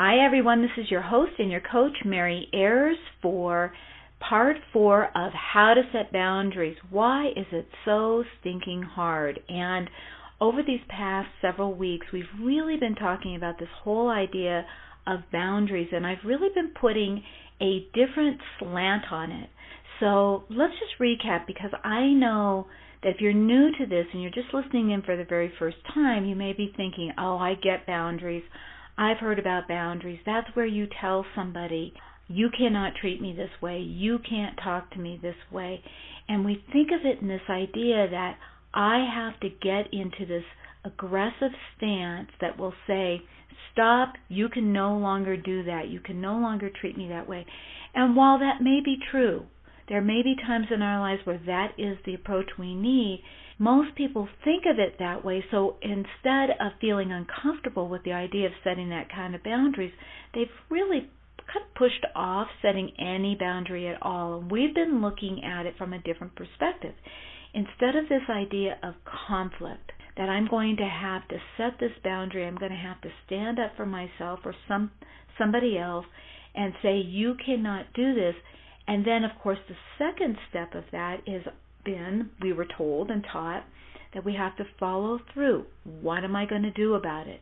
Hi everyone, this is your host and your coach, Mary Ayers, for part 4 of How to Set Boundaries. Why is it so stinking hard? And over these past several weeks, we've really been talking about this whole idea of boundaries, and I've really been putting a different slant on it. So let's just recap, because I know that if you're new to this and you're just listening in for the very first time, you may be thinking, oh, I get boundaries. I've heard about boundaries. That's where you tell somebody, you cannot treat me this way. You can't talk to me this way. And we think of it in this idea that I have to get into this aggressive stance that will say, stop, you can no longer do that. You can no longer treat me that way. And while that may be true, there may be times in our lives where that is the approach we need. Most people think of it that way, so instead of feeling uncomfortable with the idea of setting that kind of boundaries, they've really kind of pushed off setting any boundary at all. And we've been looking at it from a different perspective. Instead of this idea of conflict, that I'm going to have to set this boundary, I'm going to have to stand up for myself or somebody else and say, you cannot do this. And then, of course, the second step of that is we were told and taught that we have to follow through. What am I going to do about it?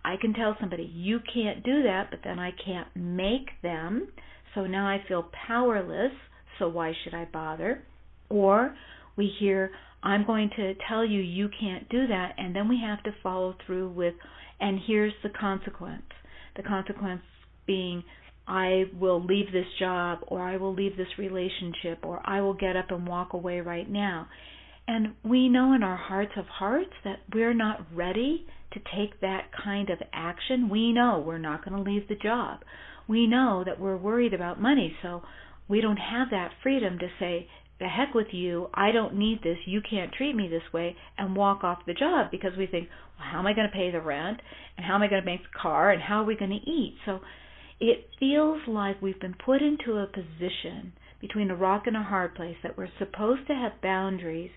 I can tell somebody, you can't do that, but then I can't make them. So now I feel powerless, so why should I bother? Or we hear, I'm going to tell you you can't do that, and then we have to follow through with, and here's the consequence. The consequence being, I will leave this job, or I will leave this relationship, or I will get up and walk away right now. And we know in our hearts of hearts that we're not ready to take that kind of action. We know we're not going to leave the job. We know that we're worried about money, so we don't have that freedom to say, the heck with you, I don't need this, you can't treat me this way, and walk off the job, because we think, well, how am I going to pay the rent, and how am I going to make the car, and how are we going to eat? So it feels like we've been put into a position between a rock and a hard place, that we're supposed to have boundaries,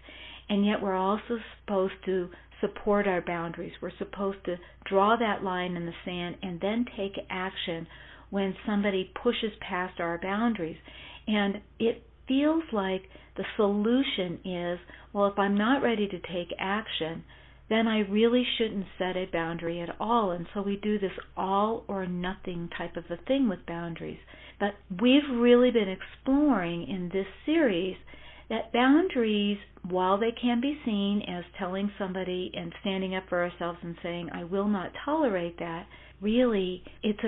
and yet we're also supposed to support our boundaries. We're supposed to draw that line in the sand and then take action when somebody pushes past our boundaries. And it feels like the solution is, well, if I'm not ready to take action, then I really shouldn't set a boundary at all. And so we do this all or nothing type of a thing with boundaries. But we've really been exploring in this series that boundaries, while they can be seen as telling somebody and standing up for ourselves and saying, I will not tolerate that, really it's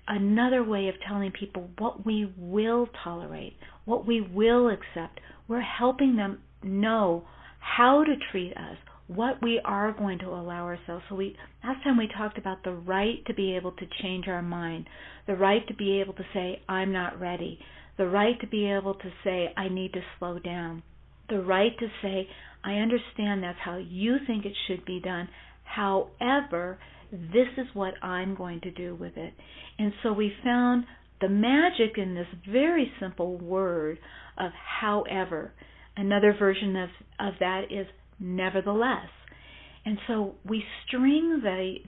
another way of telling people what we will tolerate, what we will accept. We're helping them know how to treat us, what we are going to allow ourselves. So last time we talked about the right to be able to change our mind, the right to be able to say, I'm not ready, the right to be able to say, I need to slow down, the right to say, I understand that's how you think it should be done. However, this is what I'm going to do with it. And so we found the magic in this very simple word of however. Another version of that is nevertheless. And so we string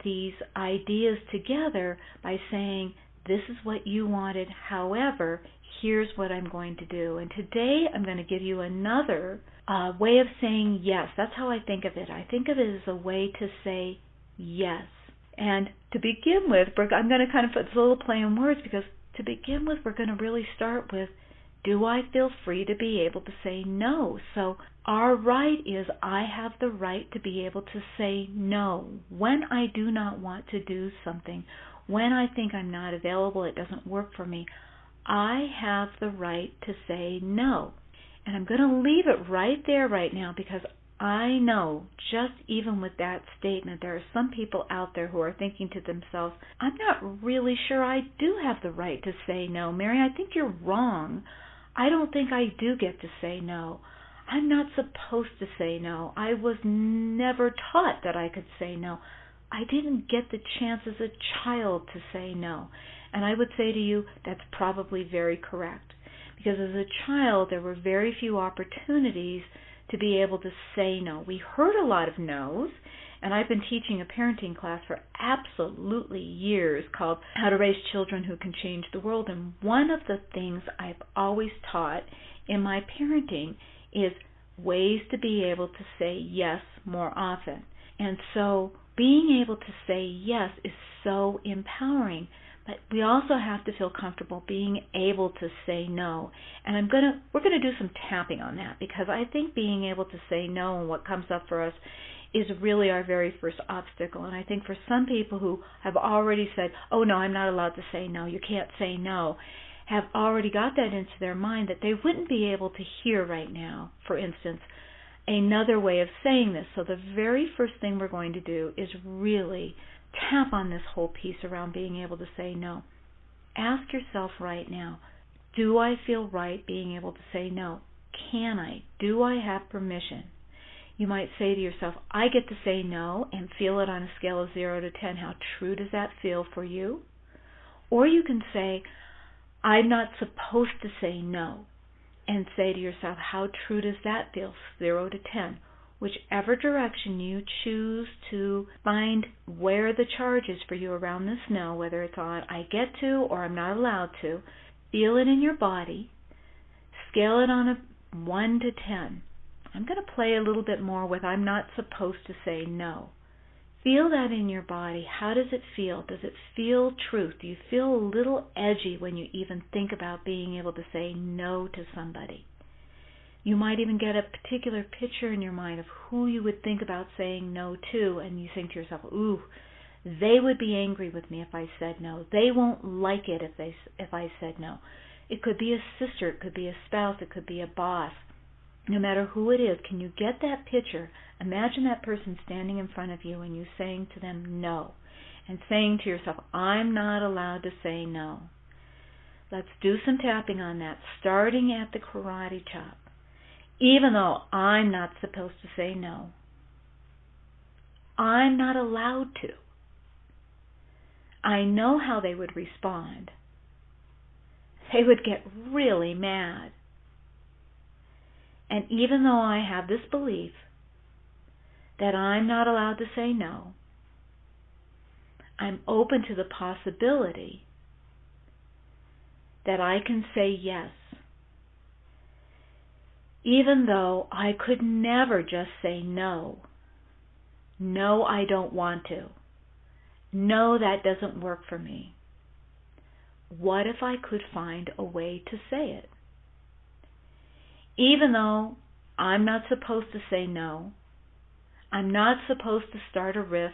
these ideas together by saying, this is what you wanted, however, here's what I'm going to do. And today I'm going to give you another way of saying yes. That's how I think of it. I think of it as a way to say yes. And to begin with, I'm going to kind of put this little play on words, because to begin with, we're going to really start with, do I feel free to be able to say no? So our right is, I have the right to be able to say no when I do not want to do something, when I think I'm not available, it doesn't work for me. I have the right to say no. And I'm going to leave it right there right now, because I know, just even with that statement, there are some people out there who are thinking to themselves, I'm not really sure I do have the right to say no. Mary, I think you're wrong. I don't think I do get to say no. I'm not supposed to say no. I was never taught that I could say no. I didn't get the chance as a child to say no. And I would say to you, that's probably very correct. Because as a child, there were very few opportunities to be able to say no. We heard a lot of no's, And I've been teaching a parenting class for absolutely years called How to Raise Children Who Can Change the World. And one of the things I've always taught in my parenting is ways to be able to say yes more often. And so being able to say yes is so empowering. But we also have to feel comfortable being able to say no. And we're gonna do some tapping on that, because I think being able to say no and what comes up for us is really our very first obstacle. And I think for some people who have already said, oh no, I'm not allowed to say no, you can't say no, have already got that into their mind that they wouldn't be able to hear right now, for instance, another way of saying this. So the very first thing we're going to do is really tap on this whole piece around being able to say no. Ask yourself right now, do I feel right being able to say no? Can I? Do I have permission? You might say to yourself, I get to say no, and feel it on a scale of 0 to 10. How true does that feel for you? Or you can say, I'm not supposed to say no, and say to yourself, how true does that feel? 0 to 10. Whichever direction you choose to find where the charge is for you around this no, whether it's on I get to or I'm not allowed to, feel it in your body, scale it on a 1 to 10. I'm going to play a little bit more with I'm not supposed to say no. Feel that in your body. How does it feel? Does it feel truth? Do you feel a little edgy when you even think about being able to say no to somebody? You might even get a particular picture in your mind of who you would think about saying no to, and you think to yourself, ooh, they would be angry with me if I said no. They won't like it if I said no. It could be a sister, it could be a spouse, it could be a boss. No matter who it is, can you get that picture? Imagine that person standing in front of you and you saying to them no, and saying to yourself, I'm not allowed to say no. Let's do some tapping on that, starting at the karate chop. Even though I'm not supposed to say no, I'm not allowed to. I know how they would respond. They would get really mad. And even though I have this belief that I'm not allowed to say no, I'm open to the possibility that I can say yes. Even though I could never just say no. No, I don't want to. No, that doesn't work for me. What if I could find a way to say it? Even though I'm not supposed to say no, I'm not supposed to start a riff,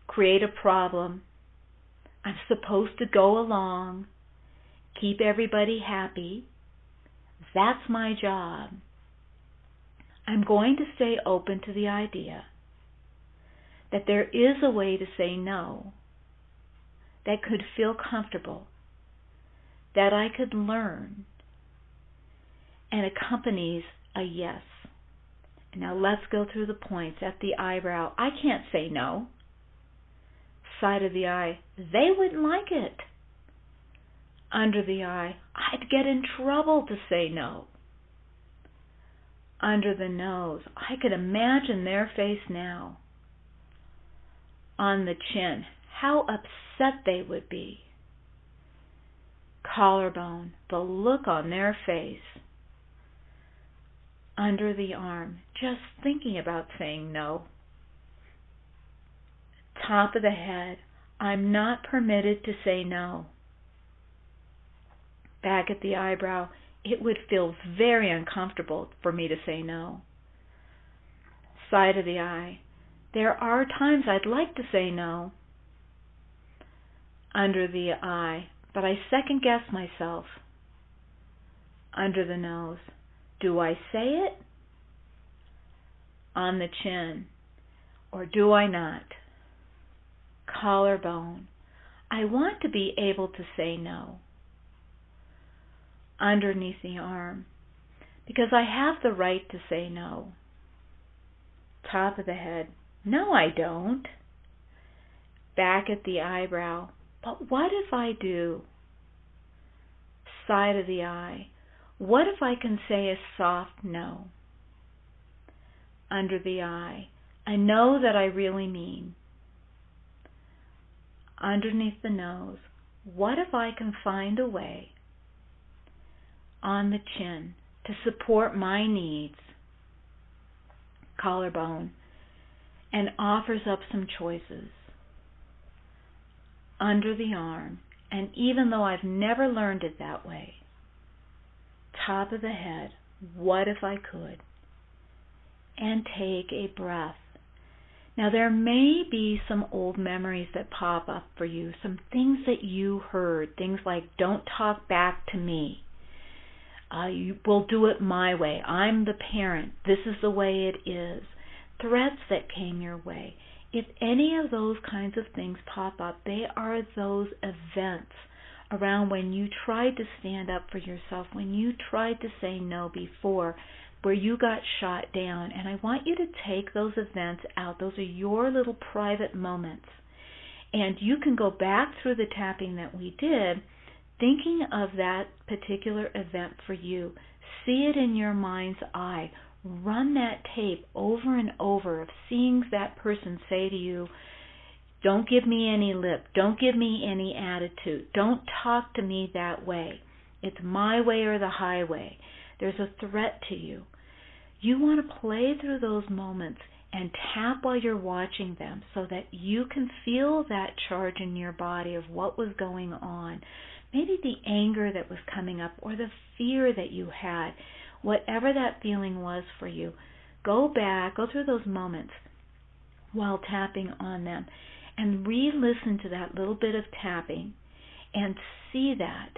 create a problem, I'm supposed to go along, keep everybody happy. That's my job. I'm going to stay open to the idea that there is a way to say no that could feel comfortable, that I could learn, and accompanies a yes. Now let's go through the points. At the eyebrow, I can't say no. Side of the eye, they wouldn't like it. Under the eye, I'd get in trouble to say no. Under the nose, I could imagine their face now. On the chin, how upset they would be. Collarbone, the look on their face. Under the arm, just thinking about saying no. Top of the head, I'm not permitted to say no. Back at the eyebrow, it would feel very uncomfortable for me to say no. Side of the eye, there are times I'd like to say no. Under the eye, but I second guess myself. Under the nose, do I say it? On the chin, or do I not? Collarbone, I want to be able to say no. Underneath the arm, because I have the right to say no. Top of the head, no, I don't. Back at the eyebrow, but what if I do? Side of the eye, what if I can say a soft no? Under the eye, I know that I really mean. Underneath the nose, what if I can find a way on the chin to support my needs, collarbone, and offers up some choices under the arm. And even though I've never learned it that way, top of the head, what if I could? And take a breath. Now there may be some old memories that pop up for you, some things that you heard, things like, don't talk back to me. You will do it my way. I'm the parent. This is the way it is. Threats that came your way. If any of those kinds of things pop up, they are those events around when you tried to stand up for yourself, when you tried to say no before, where you got shot down. And I want you to take those events out. Those are your little private moments. And you can go back through the tapping that we did, thinking of that particular event for you. See it in your mind's eye. Run that tape over and over of seeing that person say to you, don't give me any lip, don't give me any attitude, don't talk to me that way. It's my way or the highway. There's a threat to you. You want to play through those moments and tap while you're watching them so that you can feel that charge in your body of what was going on. Maybe the anger that was coming up or the fear that you had. Whatever that feeling was for you, go back, go through those moments while tapping on them and re-listen to that little bit of tapping and see that,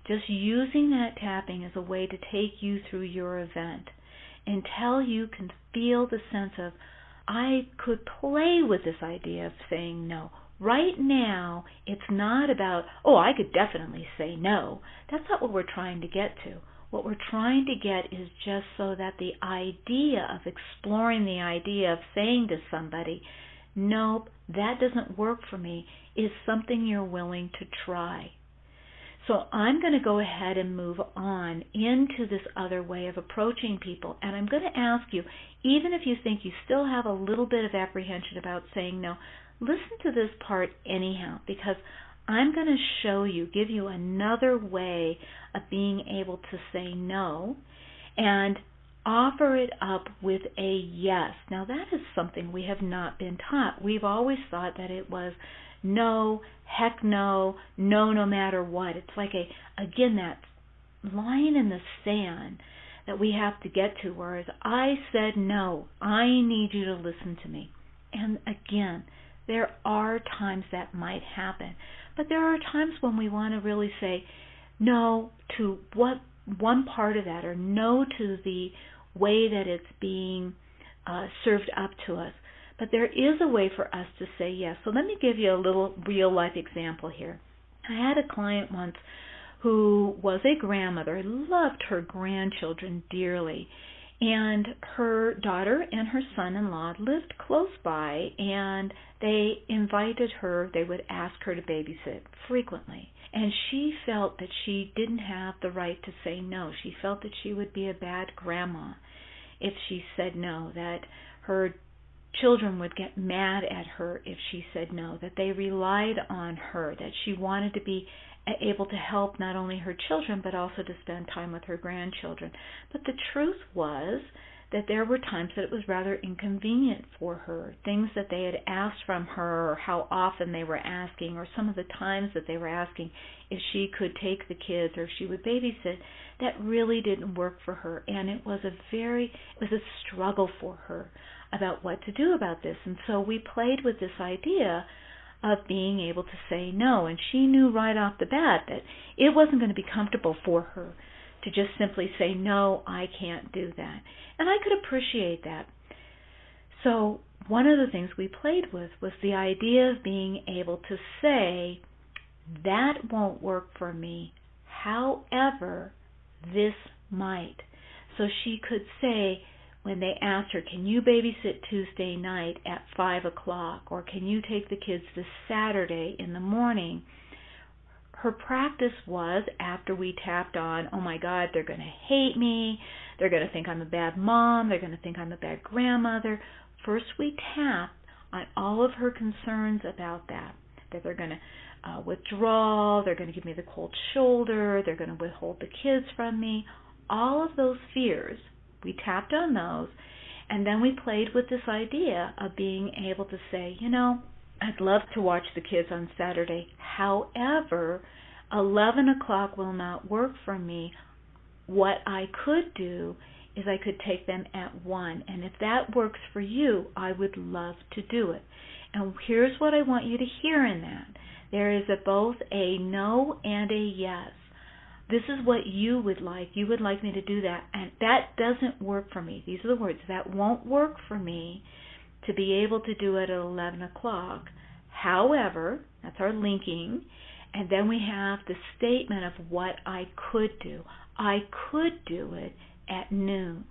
just using that tapping as a way to take you through your event until you can feel the sense of, I could play with this idea of saying no. Right now, it's not about, I could definitely say no. That's not what we're trying to get to. What we're trying to get is just so that the idea of exploring the idea of saying to somebody, nope, that doesn't work for me, is something you're willing to try. So I'm going to go ahead and move on into this other way of approaching people. And I'm going to ask you, even if you think you still have a little bit of apprehension about saying no, listen to this part anyhow, because I'm going to show you, give you another way of being able to say no and offer it up with a yes. Now that is something we have not been taught. We've always thought that it was no, heck no, no matter what. It's like again, that line in the sand that we have to get to, whereas I said no, I need you to listen to me. And again, there are times that might happen. But there are times when we want to really say no to what one part of that, or no to the way that it's being served up to us. But there is a way for us to say yes. So let me give you a little real-life example here. I had a client once who was a grandmother, loved her grandchildren dearly, and her daughter and her son-in-law lived close by, and they invited her, they would ask her to babysit frequently. And she felt that she didn't have the right to say no. She felt that she would be a bad grandma if she said no, that her children would get mad at her if she said no, that they relied on her, that she wanted to be able to help not only her children but also to spend time with her grandchildren. But the truth was that there were times that it was rather inconvenient for her. Things that they had asked from her, or how often they were asking, or some of the times that they were asking if she could take the kids or if she would babysit, that really didn't work for her. And it was a struggle for her about what to do about this. And so we played with this idea of being able to say no, and she knew right off the bat that it wasn't going to be comfortable for her to just simply say, no, I can't do that. And I could appreciate that. So one of the things we played with was the idea of being able to say, that won't work for me, however, this might. So she could say, when they asked her, can you babysit Tuesday night at 5 o'clock, or can you take the kids this Saturday in the morning, her practice was, after we tapped on, oh my God, they're going to hate me, they're going to think I'm a bad mom, they're going to think I'm a bad grandmother, First we tap on all of her concerns about that they're going to withdraw, they're going to give me the cold shoulder, they're going to withhold the kids from me. All of those fears, we tapped on those, and then we played with this idea of being able to say, I'd love to watch the kids on Saturday. However, 11 o'clock will not work for me. What I could do is I could take them at 1. And if that works for you, I would love to do it. And here's what I want you to hear in that. There is both a no and a yes. This is what you would like. You would like me to do that. And that doesn't work for me. These are the words. That won't work for me to be able to do it at 11 o'clock. However, that's our linking. And then we have the statement of what I could do. I could do it at noon.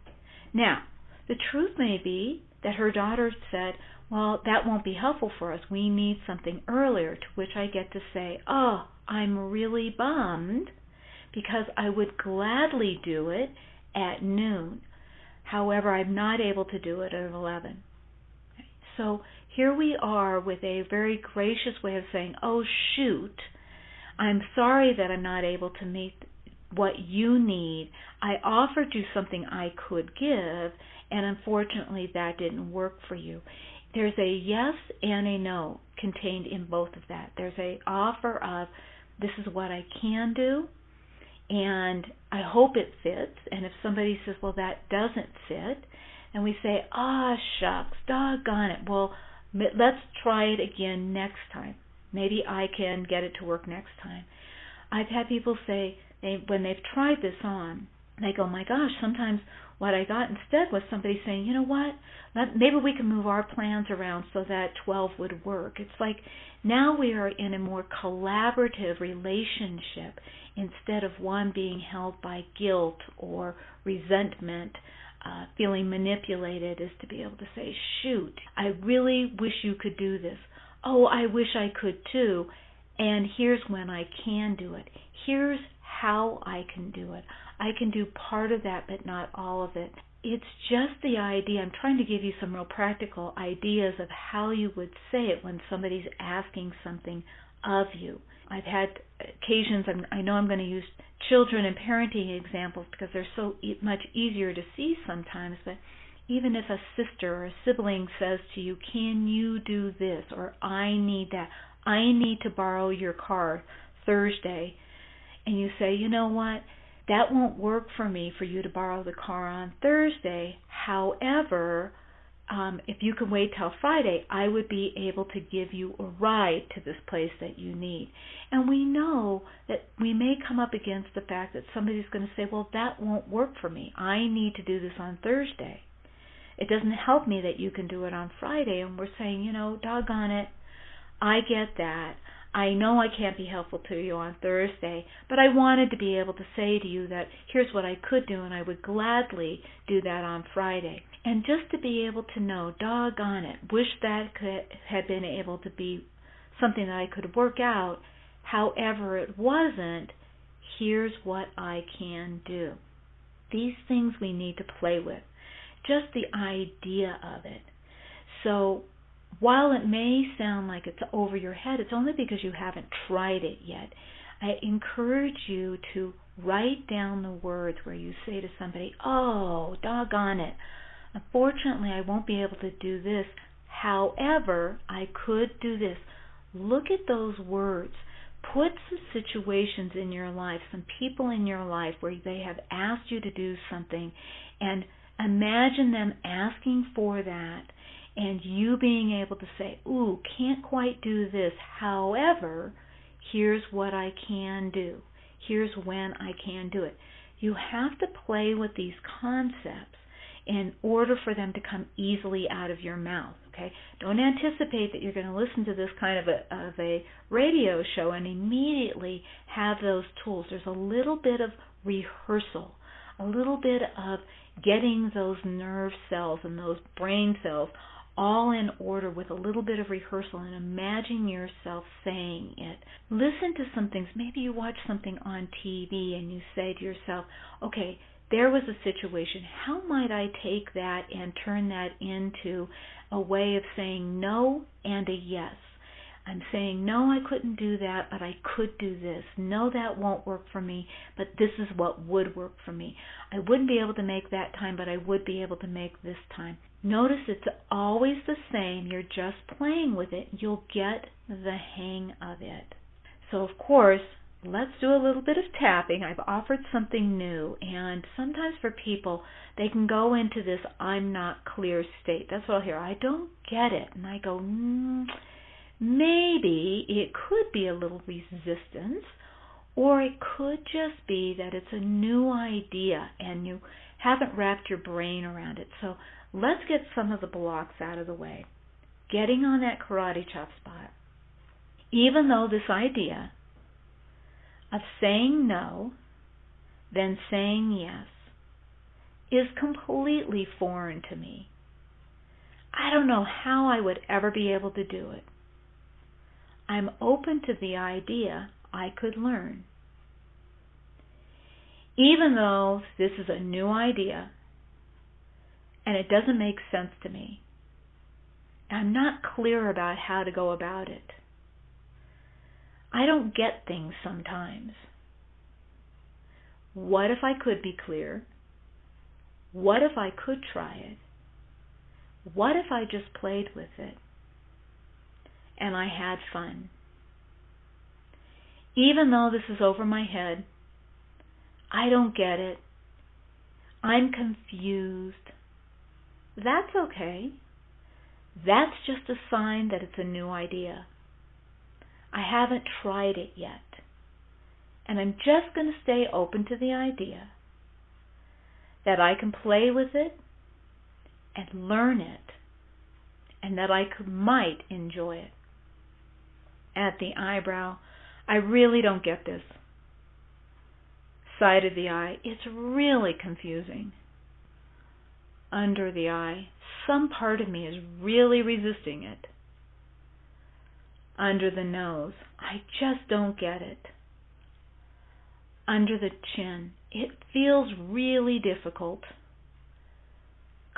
Now, the truth may be that her daughter said, well, that won't be helpful for us. We need something earlier, to which I get to say, oh, I'm really bummed because I would gladly do it at noon. However, I'm not able to do it at 11. So here we are with a very gracious way of saying, oh, shoot, I'm sorry that I'm not able to meet what you need. I offered you something I could give, and unfortunately that didn't work for you. There's a yes and a no contained in both of that. There's an offer of, this is what I can do, and I hope it fits. And if somebody says, well, that doesn't fit, and we say, shucks, doggone it, well, let's try it again next time. Maybe I can get it to work next time. I've had people say, when they've tried this on, they go, my gosh, sometimes what I got instead was somebody saying, you know what, maybe we can move our plans around so that 12 would work. It's like now we are in a more collaborative relationship instead of one being held by guilt or resentment, feeling manipulated, is to be able to say, shoot, I really wish you could do this. Oh, I wish I could too. And here's when I can do it. Here's how I can do it. I can do part of that, but not all of it. It's just the idea. I'm trying to give you some real practical ideas of how you would say it when somebody's asking something of you. I've had occasions, I know I'm going to use children and parenting examples because they're so much easier to see sometimes, but even if a sister or a sibling says to you, can you do this, or I need that, I need to borrow your car Thursday, and you say, you know what, that won't work for me for you to borrow the car on Thursday. However, if you can wait till Friday, I would be able to give you a ride to this place that you need. And we know that we may come up against the fact that somebody's going to say, well, that won't work for me. I need to do this on Thursday. It doesn't help me that you can do it on Friday. And we're saying, doggone it, I get that. I know I can't be helpful to you on Thursday, but I wanted to be able to say to you that here's what I could do, and I would gladly do that on Friday. And just to be able to know, doggone it, wish that had been able to be something that I could work out. However, it wasn't. Here's what I can do. These things we need to play with. Just the idea of it. So while it may sound like it's over your head, it's only because you haven't tried it yet. I encourage you to write down the words where you say to somebody, oh, doggone it, unfortunately I won't be able to do this. However, I could do this. Look at those words. Put some situations in your life, some people in your life where they have asked you to do something, and imagine them asking for that, and you being able to say, ooh, can't quite do this. However, here's what I can do. Here's when I can do it. You have to play with these concepts in order for them to come easily out of your mouth. Okay? Don't anticipate that you're going to listen to this kind of a radio show and immediately have those tools. There's a little bit of rehearsal, a little bit of getting those nerve cells and those brain cells all in order with a little bit of rehearsal, and imagine yourself saying it. Listen to some things. Maybe you watch something on TV and you say to yourself, okay, there was a situation, how might I take that and turn that into a way of saying no and a yes? I'm saying, no, I couldn't do that, but I could do this. No, that won't work for me, but this is what would work for me. I wouldn't be able to make that time, but I would be able to make this time. Notice it's always the same. You're just playing with it. You'll get the hang of it. So, of course, let's do a little bit of tapping. I've offered something new, and sometimes for people, they can go into this I'm not clear state. That's what I'll hear. I don't get it. And I go, maybe it could be a little resistance, or it could just be that it's a new idea and you haven't wrapped your brain around it. So let's get some of the blocks out of the way. Getting on that karate chop spot. Even though this idea of saying no, then saying yes, is completely foreign to me. I don't know how I would ever be able to do it. I'm open to the idea I could learn. Even though this is a new idea and it doesn't make sense to me, I'm not clear about how to go about it. I don't get things sometimes. What if I could be clear? What if I could try it? What if I just played with it and I had fun? Even though this is over my head, I don't get it. I'm confused. That's okay. That's just a sign that it's a new idea. I haven't tried it yet. And I'm just going to stay open to the idea that I can play with it and learn it, and that I might enjoy it. At the eyebrow, I really don't get this. Side of the eye, it's really confusing. Under the eye, some part of me is really resisting it. Under the nose, I just don't get it. Under the chin, it feels really difficult.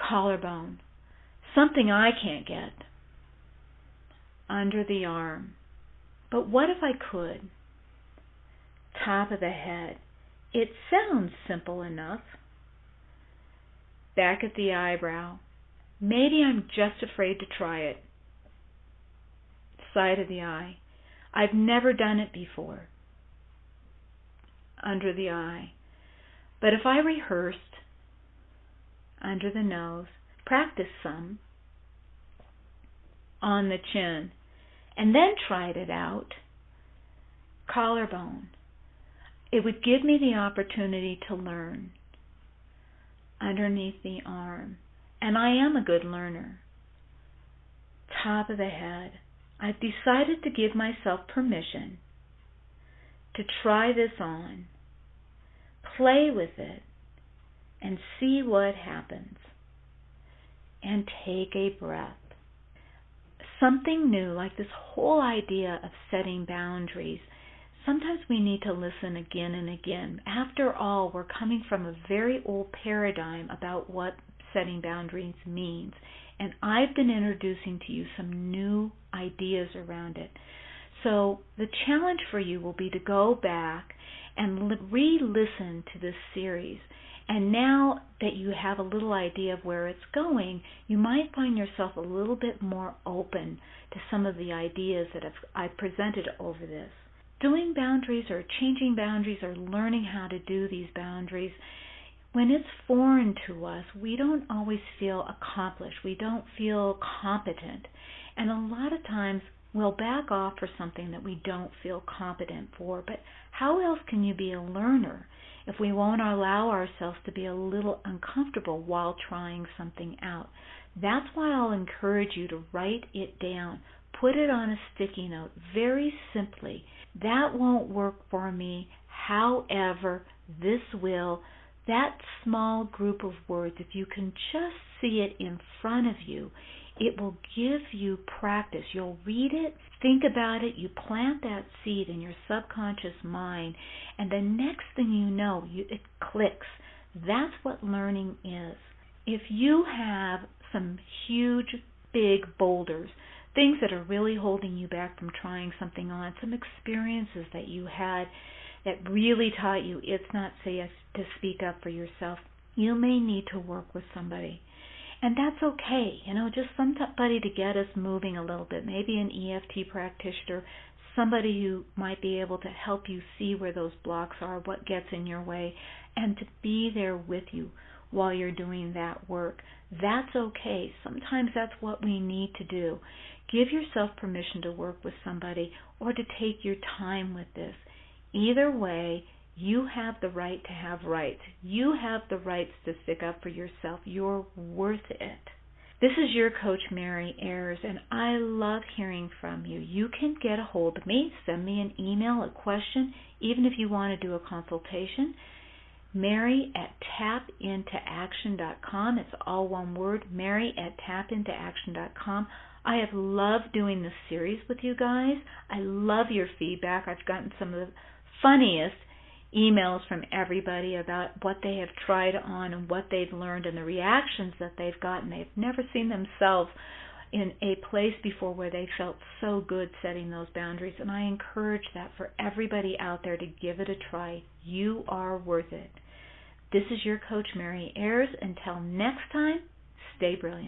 Collarbone, something I can't get. Under the arm, but what if I could? Top of the head, it sounds simple enough. Back at the eyebrow, maybe I'm just afraid to try it. Side of the eye, I've never done it before. Under the eye, but if I rehearsed, under the nose, practiced some, on the chin, and then tried it out, collarbone, it would give me the opportunity to learn. Underneath the arm, and I am a good learner. Top of the head, I've decided to give myself permission to try this on, play with it, and see what happens. And take a breath. Something new, like this whole idea of setting boundaries, sometimes we need to listen again and again. After all, we're coming from a very old paradigm about what setting boundaries means. And I've been introducing to you some new ideas around it. So the challenge for you will be to go back and re-listen to this series. And now that you have a little idea of where it's going, you might find yourself a little bit more open to some of the ideas that I've presented over this. Doing boundaries or changing boundaries or learning how to do these boundaries, when it's foreign to us, we don't always feel accomplished. We don't feel competent. And a lot of times we'll back off for something that we don't feel competent for. But how else can you be a learner if we won't allow ourselves to be a little uncomfortable while trying something out? That's why I'll encourage you to write it down. Put it on a sticky note very simply. That won't work for me. However, this will. That small group of words, if you can just see it in front of you, it will give you practice. You'll read it, think about it, you plant that seed in your subconscious mind, and the next thing you know, it clicks. That's what learning is. If you have some huge, big boulders, things that are really holding you back from trying something on, some experiences that you had that really taught you it's not safe to speak up for yourself, you may need to work with somebody. And that's okay, just somebody to get us moving a little bit, maybe an EFT practitioner, somebody who might be able to help you see where those blocks are, what gets in your way, and to be there with you while you're doing that work. That's okay. Sometimes that's what we need to do. Give yourself permission to work with somebody or to take your time with this. Either way, you have the right to have rights. You have the rights to stick up for yourself. You're worth it. This is your coach, Mary Ayers, and I love hearing from you. You can get a hold of me, send me an email, a question, even if you want to do a consultation. Mary@tapintooaction.com. It's all one word, Mary@tapintooaction.com. I have loved doing this series with you guys. I love your feedback. I've gotten some of the funniest emails from everybody about what they have tried on and what they've learned and the reactions that they've gotten. They've never seen themselves in a place before where they felt so good setting those boundaries, and I encourage that for everybody out there to give it a try. You are worth it. This is your coach, Mary Ayers. Until next time, stay brilliant.